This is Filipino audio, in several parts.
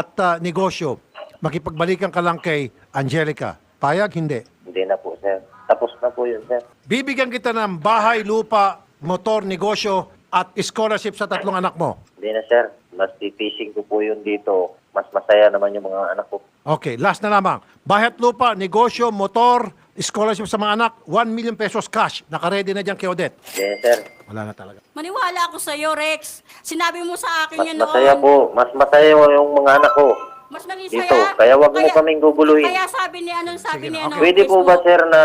at negosyo, makipagbalikan ka lang kay Angelica. Payag, hindi. Hindi na po, sir. Tapos na po yun, sir. Bibigyan kita ng bahay, lupa, motor, negosyo, at scholarship sa 3 anak mo. Hindi na, sir. Mas tipising ko po yun dito. Mas masaya naman yung mga anak ko. Okay, last na lamang. Bahay at lupa, negosyo, motor, scholarship sa mga anak, 1 million pesos cash. Nakaredy na dyan kay Odette. Hindi na, sir. Wala na talaga. Maniwala ako sa iyo, Rex. Sinabi mo sa akin Mas yan masaya noon. po. Mas masaya yung mga anak ko. Mas naging Dito. saya. Kaya wag mo kaming guguluhin. Kaya sabi ni Sige, okay. Pwede po ba, sir, na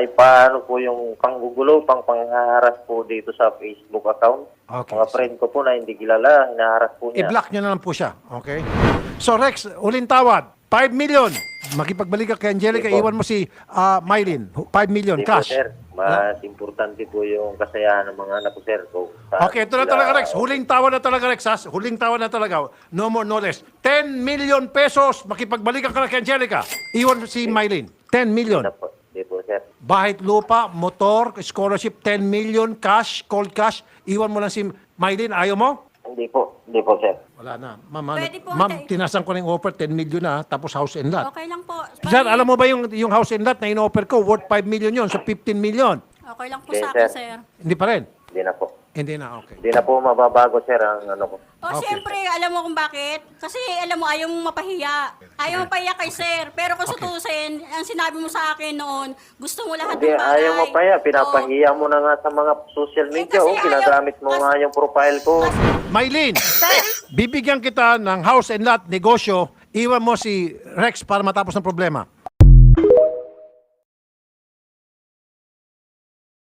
ipaano po yung panggugulo, panghaharas po dito sa Facebook account? Okay. Mga friend ko po na hindi kilala, hinaharas po niya. I-block nyo na lang po siya. Okay? So Rex, uling tawad. 5 million. Makipagbalik ka kay Angelica, Hindi po. iwan mo si Mylene. 5 million Hindi po, cash. sir. Mas importante po yung kasayahan ng mga anak ko, sir. Okay, ito na talaga, Rex. Huling tawad na talaga, Rex. Huling tawad na talaga. No more, no less. 10 million pesos. Makipagbalikan ka na kay Angelica. Iwan mo si Mylene. 10 million. Hindi po, sir. Bahay at lupa, motor, scholarship, 10 million cash, cold cash. Iwan mo lang si Mylene. Ayaw mo? Hindi po, sir. Wala na. Ma'am, Pwede po, ma'am, tay. tinasan ko na yung offer, 10 million na, tapos house and lot. Okay lang po. Sir, alam mo ba yung house and lot na in-offer ko, worth 5 million yun, so 15 million. Okay lang po Okay, sa akin, sir. sir. Hindi pa rin? Hindi na po. Hindi na, okay. Hindi na po mababago, sir, ang ano ko. O, Okay. siyempre, alam mo kung bakit? Kasi, alam mo, ayaw mong mapahiya. Ayaw mong mapahiya kay sir. Pero kung sutusin, ang sinabi mo sa akin noon, gusto mo lahat Hindi, ng bagay. ayaw mo pa yan. Oo. Pinapahiya mo na nga sa mga social media. kasi Oh, ginagamit mo ayaw- nga yung profile ko. Mylene, bibigyan kita ng house and lot negosyo, iwan mo si Rex para matapos ng problema.